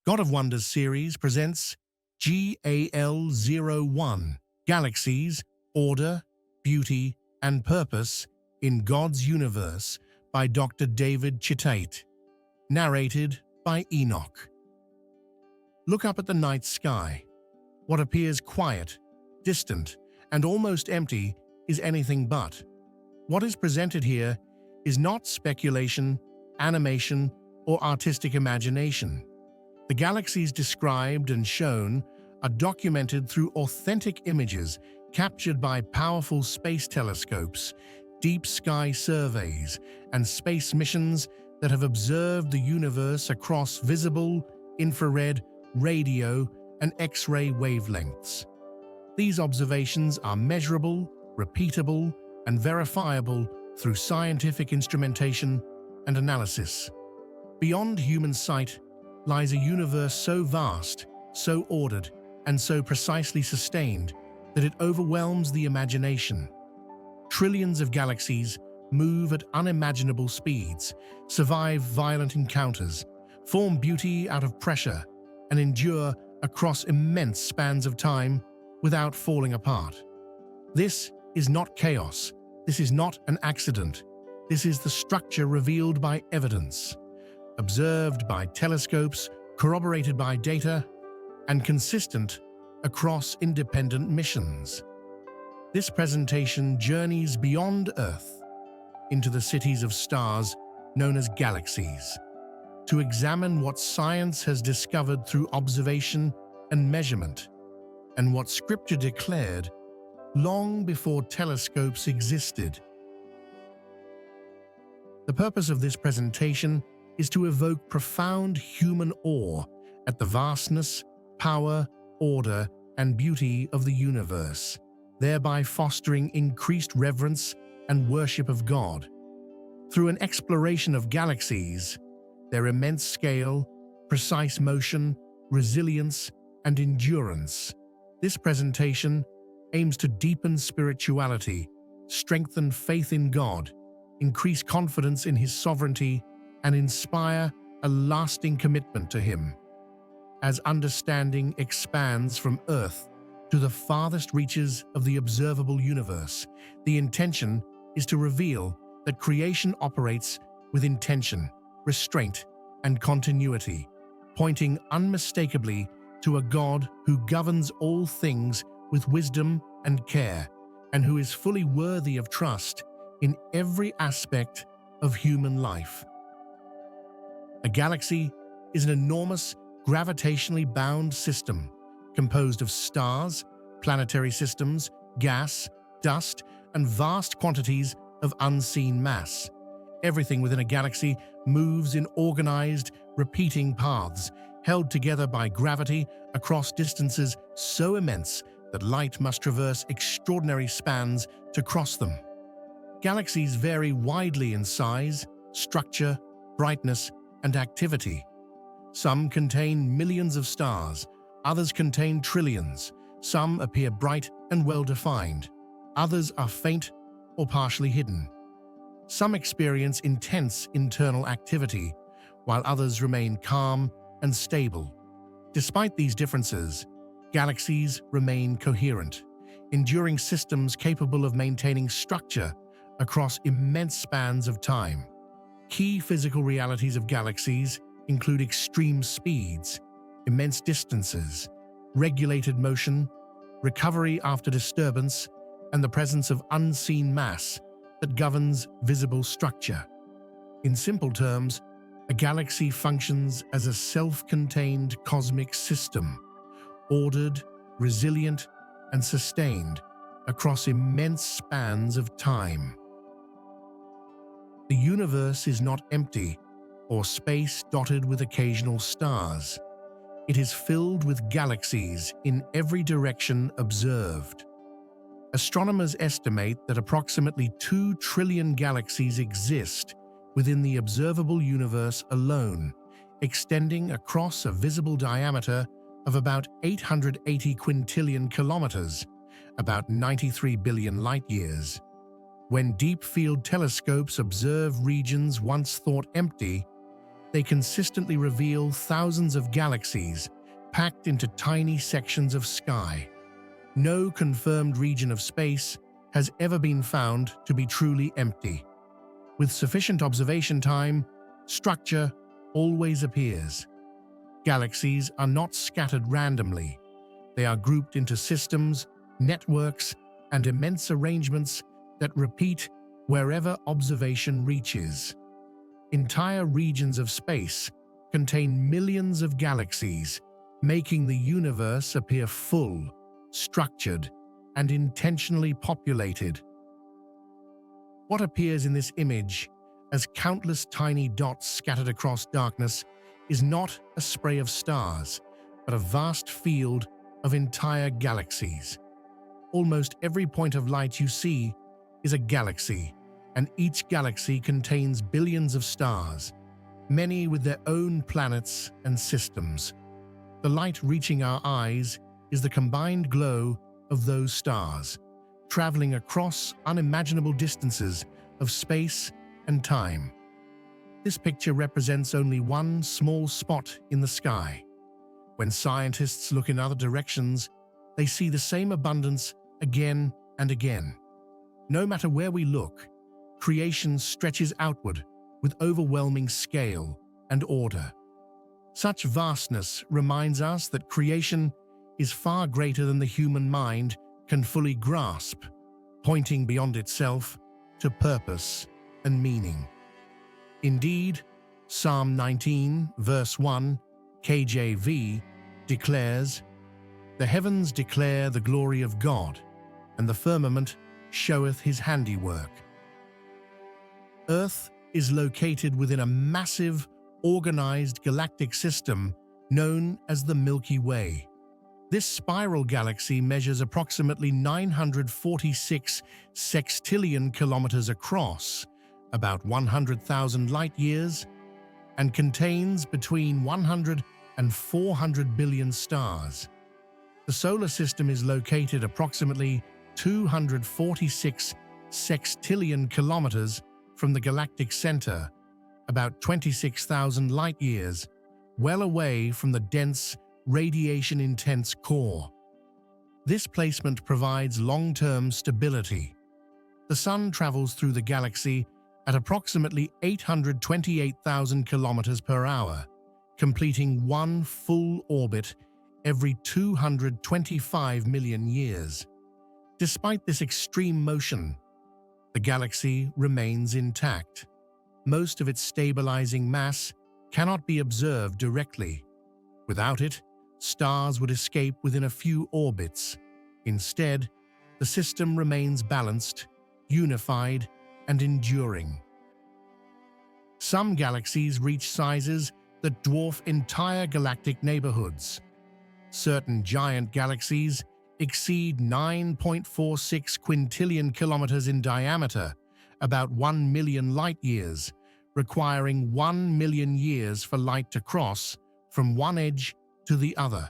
God of Wonders series presents GAL-01, Galaxies, Order, Beauty, and Purpose in God's Universe by Dr. David Chittate. Narrated by Enoch. Look up at the night sky. What appears quiet, distant, and almost empty is anything but. What is presented here is not speculation, animation, or artistic imagination. The galaxies described and shown are documented through authentic images captured by powerful space telescopes, deep sky surveys, and space missions that have observed the universe across visible, infrared, radio, and X-ray wavelengths. These observations are measurable, repeatable, and verifiable through scientific instrumentation and analysis. Beyond human sight lies a universe so vast, so ordered, and so precisely sustained that it overwhelms the imagination. Trillions of galaxies move at unimaginable speeds, survive violent encounters, form beauty out of pressure, and endure across immense spans of time without falling apart. This is not chaos. This is not an accident. This is the structure revealed by evidence, observed by telescopes, corroborated by data, and consistent across independent missions. This presentation journeys beyond Earth into the cities of stars known as galaxies, to examine what science has discovered through observation and measurement, and what Scripture declared long before telescopes existed. The purpose of this presentation is to evoke profound human awe at the vastness, power, order, and beauty of the universe, thereby fostering increased reverence and worship of God. Through an exploration of galaxies, their immense scale, precise motion, resilience, and endurance, this presentation aims to deepen spirituality, strengthen faith in God, increase confidence in His sovereignty, and inspire a lasting commitment to Him. As understanding expands from Earth to the farthest reaches of the observable universe, the intention is to reveal that creation operates with intention, restraint, and continuity, pointing unmistakably to a God who governs all things with wisdom and care, and who is fully worthy of trust in every aspect of human life. A galaxy is an enormous, gravitationally bound system composed of stars, planetary systems, gas, dust, and vast quantities of unseen mass. Everything within a galaxy moves in organized, repeating paths, held together by gravity across distances so immense that light must traverse extraordinary spans to cross them. Galaxies vary widely in size, structure, brightness, and activity. Some contain millions of stars, others contain trillions. Some appear bright and well-defined. Others are faint or partially hidden. Some experience intense internal activity, while others remain calm and stable. Despite these differences, galaxies remain coherent, enduring systems capable of maintaining structure across immense spans of time. Key physical realities of galaxies include extreme speeds, immense distances, regulated motion, recovery after disturbance, and the presence of unseen mass that governs visible structure. In simple terms, a galaxy functions as a self-contained cosmic system, ordered, resilient, and sustained across immense spans of time. The universe is not empty or space dotted with occasional stars. It is filled with galaxies in every direction observed. Astronomers estimate that approximately 2 trillion galaxies exist within the observable universe alone, extending across a visible diameter of about 880 quintillion kilometers, about 93 billion light-years. When deep-field telescopes observe regions once thought empty, They consistently reveal thousands of galaxies packed into tiny sections of sky. No confirmed region of space has ever been found to be truly empty. With sufficient observation time, structure always appears. Galaxies are not scattered randomly. They are grouped into systems, networks, and immense arrangements that repeat wherever observation reaches. Entire regions of space contain millions of galaxies, making the universe appear full, structured, and intentionally populated. What appears in this image as countless tiny dots scattered across darkness is not a spray of stars, but a vast field of entire galaxies. Almost every point of light you see is a galaxy, and each galaxy contains billions of stars, many with their own planets and systems. The light reaching our eyes is the combined glow of those stars, traveling across unimaginable distances of space and time. This picture represents only one small spot in the sky. When scientists look in other directions, they see the same abundance again and again. No matter where we look, creation stretches outward with overwhelming scale and order. Such vastness reminds us that creation is far greater than the human mind can fully grasp, pointing beyond itself to purpose and meaning. Indeed, Psalm 19, verse 1, KJV, declares, "The heavens declare the glory of God, and the firmament showeth his handiwork." Earth is located within a massive, organized galactic system known as the Milky Way. This spiral galaxy measures approximately 946 sextillion kilometers across, about 100,000 light-years, and contains between 100 and 400 billion stars. The solar system is located approximately 246 sextillion kilometers from the galactic center, about 26,000 light-years, well away from the dense, radiation-intense core. This placement provides long-term stability. The Sun travels through the galaxy at approximately 828,000 kilometers per hour, completing one full orbit every 225 million years. Despite this extreme motion, the galaxy remains intact. Most of its stabilizing mass cannot be observed directly. Without it, stars would escape within a few orbits. Instead, the system remains balanced, unified, and enduring. Some galaxies reach sizes that dwarf entire galactic neighborhoods. Certain giant galaxies exceed 9.46 quintillion kilometers in diameter, about 1 million light-years, requiring 1 million years for light to cross from one edge to the other.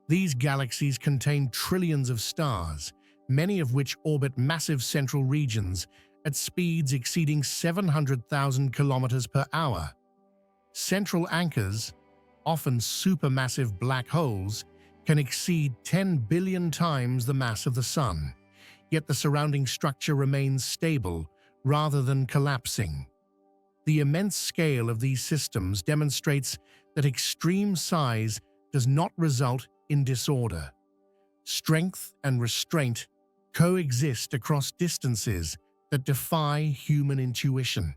These galaxies contain trillions of stars, many of which orbit massive central regions at speeds exceeding 700,000 kilometers per hour. Central anchors, often supermassive black holes, can exceed 10 billion times the mass of the Sun, yet the surrounding structure remains stable rather than collapsing. The immense scale of these systems demonstrates that extreme size does not result in disorder. Strength and restraint coexist across distances that defy human intuition.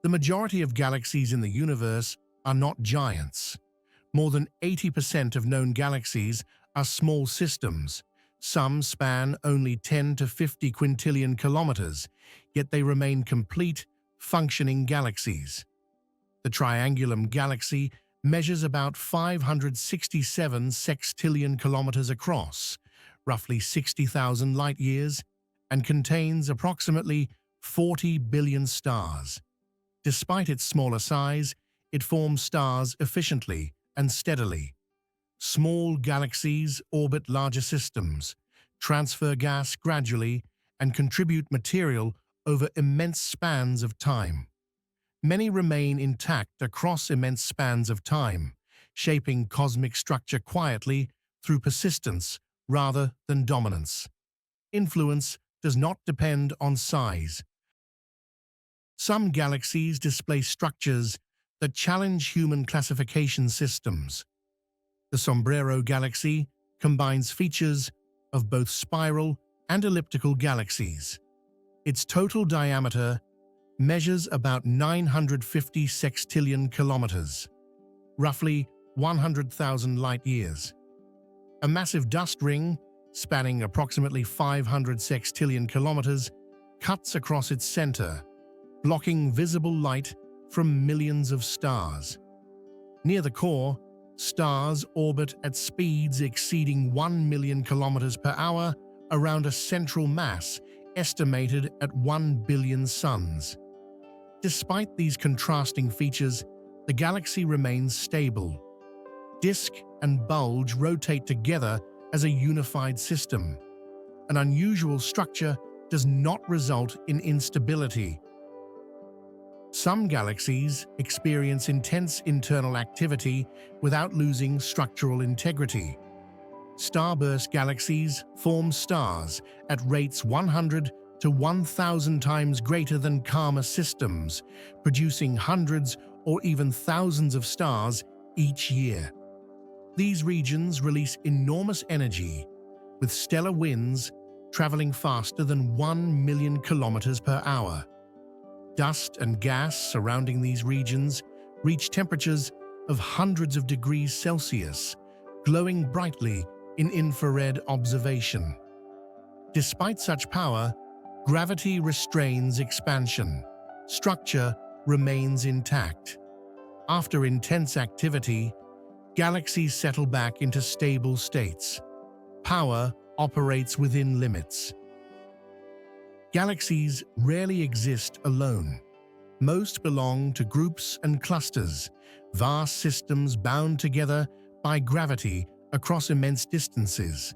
The majority of galaxies in the universe are not giants. More than 80% of known galaxies are small systems. Some span only 10 to 50 quintillion kilometers, yet they remain complete, functioning galaxies. The Triangulum galaxy measures about 567 sextillion kilometers across, roughly 60,000 light-years, and contains approximately 40 billion stars. Despite its smaller size, it forms stars efficiently and steadily. Small galaxies orbit larger systems, transfer gas gradually, and contribute material over immense spans of time. many remain intact across immense spans of time, shaping cosmic structure quietly through persistence rather than dominance. Influence does not depend on size. Some galaxies display structures that challenge human classification systems. The Sombrero Galaxy combines features of both spiral and elliptical galaxies. Its total diameter measures about 950 sextillion kilometers, roughly 100,000 light-years. A massive dust ring, spanning approximately 500 sextillion kilometers, cuts across its center, blocking visible light from millions of stars. Near the core, stars orbit at speeds exceeding 1 million kilometers per hour around a central mass estimated at 1 billion suns. Despite these contrasting features, the galaxy remains stable. Disk and bulge rotate together as a unified system. An unusual structure does not result in instability. Some galaxies experience intense internal activity without losing structural integrity. Starburst galaxies form stars at rates 100 to 1,000 times greater than calmer systems, producing hundreds or even thousands of stars each year. These regions release enormous energy, with stellar winds traveling faster than 1 million kilometers per hour. Dust and gas surrounding these regions reach temperatures of hundreds of degrees Celsius, glowing brightly in infrared observation. Despite such power, gravity restrains expansion. Structure remains intact. After intense activity, galaxies settle back into stable states. Power operates within limits. Galaxies rarely exist alone. Most belong to groups and clusters, vast systems bound together by gravity across immense distances.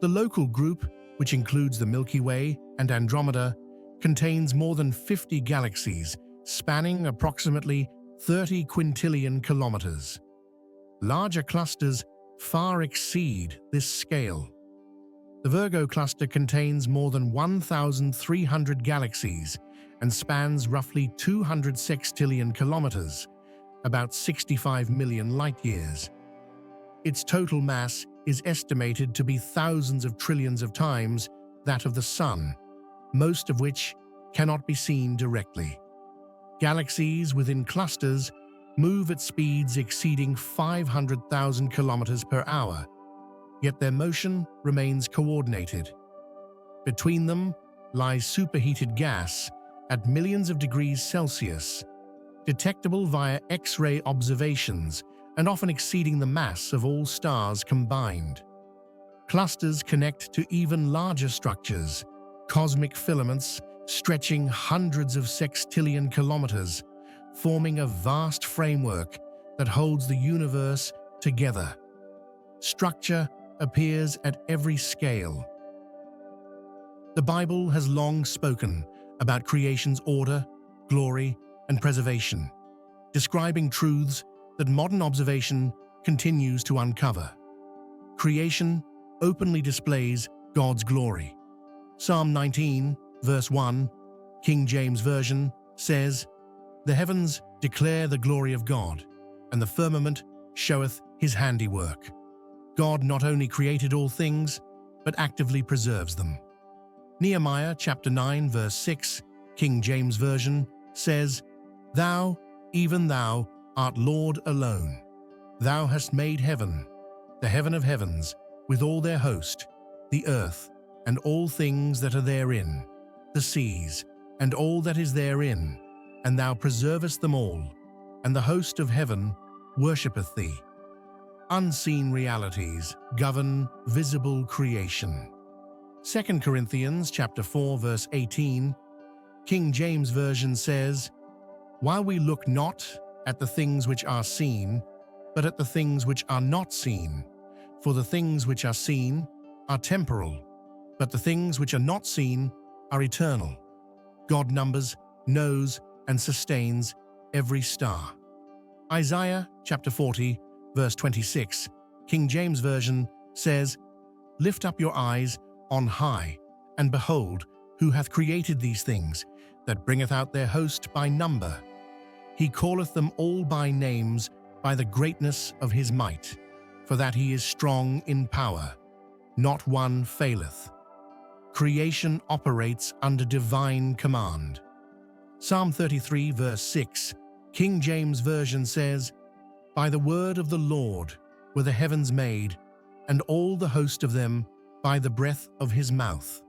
The local group, which includes the Milky Way and Andromeda, contains more than 50 galaxies spanning approximately 30 quintillion kilometers. Larger clusters far exceed this scale. The Virgo cluster contains more than 1,300 galaxies and spans roughly 200 sextillion kilometers, about 65 million light-years. Its total mass is estimated to be thousands of trillions of times that of the Sun, most of which cannot be seen directly. Galaxies within clusters move at speeds exceeding 500,000 kilometers per hour, yet their motion remains coordinated. Between them lies superheated gas at millions of degrees Celsius, detectable via X-ray observations and often exceeding the mass of all stars combined. Clusters connect to even larger structures, cosmic filaments stretching hundreds of sextillion kilometers, forming a vast framework that holds the universe together. Structure appears at every scale. The Bible has long spoken about creation's order, glory, and preservation, describing truths that modern observation continues to uncover. Creation openly displays God's glory. Psalm 19, verse 1, King James Version, says, "The heavens declare the glory of God, and the firmament showeth his handiwork." God not only created all things, but actively preserves them. Nehemiah chapter 9, verse 6, King James Version, says, "Thou, even thou, art Lord alone. Thou hast made heaven, the heaven of heavens, with all their host, the earth, and all things that are therein, the seas, and all that is therein, and thou preservest them all, and the host of heaven worshippeth thee." Unseen realities govern visible creation. 2 Corinthians chapter 4, verse 18, King James Version says, "While we look not at the things which are seen, but at the things which are not seen. For the things which are seen are temporal, but the things which are not seen are eternal." God numbers, knows, and sustains every star. Isaiah chapter 40, verse 26, King James Version says, "Lift up your eyes on high, and behold, who hath created these things, that bringeth out their host by number. He calleth them all by names, by the greatness of his might, for that he is strong in power. Not one faileth." Creation operates under divine command. Psalm 33, verse 6, King James Version says, "By the word of the Lord were the heavens made, and all the host of them by the breath of his mouth."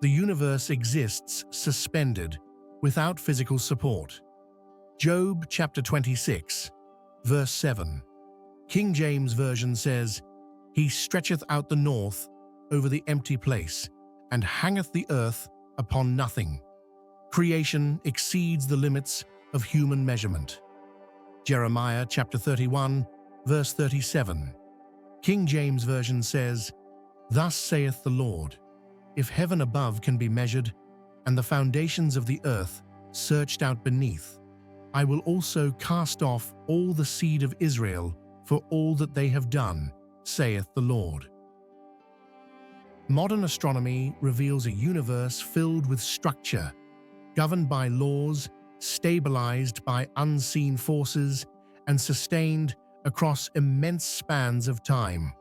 The universe exists suspended, without physical support. Job chapter 26, verse 7, King James Version says, "He stretcheth out the north over the empty place, and hangeth the earth upon nothing." Creation exceeds the limits of human measurement. Jeremiah chapter 31, verse 37, King James Version says, "Thus saith the Lord, if heaven above can be measured, and the foundations of the earth searched out beneath, I will also cast off all the seed of Israel for all that they have done, saith the Lord." Modern astronomy reveals a universe filled with structure, governed by laws, stabilized by unseen forces, and sustained across immense spans of time.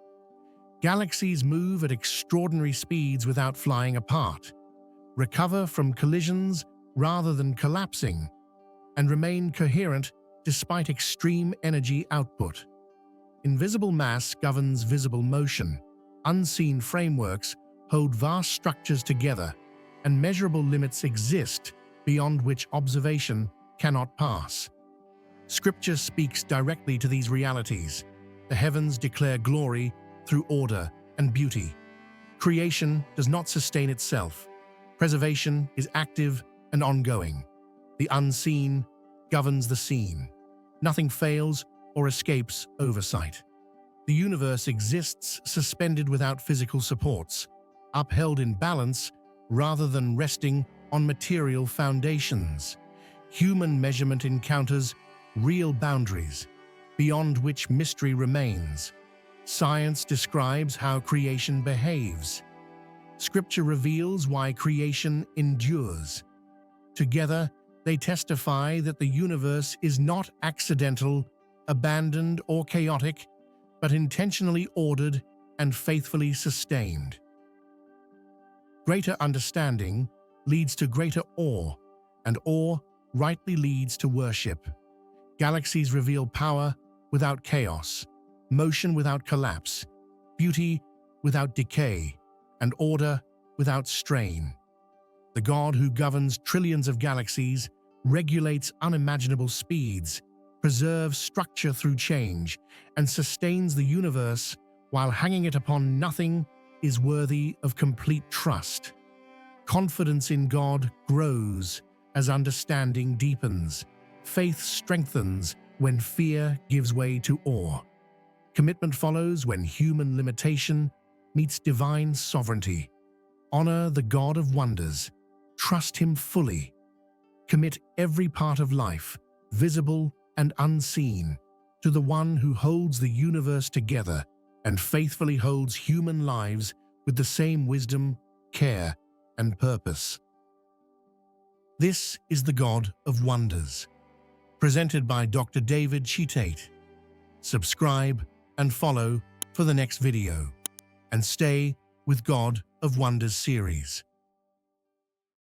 Galaxies move at extraordinary speeds without flying apart, recover from collisions rather than collapsing, and remain coherent despite extreme energy output. Invisible mass governs visible motion, unseen frameworks hold vast structures together, and measurable limits exist beyond which observation cannot pass. Scripture speaks directly to these realities. The heavens declare glory through order and beauty. Creation does not sustain itself. Preservation is active and ongoing. The unseen governs the seen. Nothing fails or escapes oversight. The universe exists suspended without physical supports, upheld in balance rather than resting on material foundations. Human measurement encounters real boundaries, beyond which mystery remains. Science describes how creation behaves. Scripture reveals why creation endures. Together, they testify that the universe is not accidental, abandoned, or chaotic, but intentionally ordered and faithfully sustained. Greater understanding leads to greater awe, and awe rightly leads to worship. Galaxies reveal power without chaos, motion without collapse, beauty without decay, and order without strain. The God who governs trillions of galaxies, regulates unimaginable speeds, preserves structure through change, and sustains the universe while hanging it upon nothing is worthy of complete trust. Confidence in God grows as understanding deepens. Faith strengthens when fear gives way to awe. Commitment follows when human limitation meets divine sovereignty. Honor the God of wonders. Trust Him fully. Commit every part of life, visible and unseen, to the one who holds the universe together and faithfully holds human lives with the same wisdom, care, and purpose. This is the God of Wonders, presented by Dr. David Cheatate. Subscribe and follow for the next video, and stay with God of Wonders series.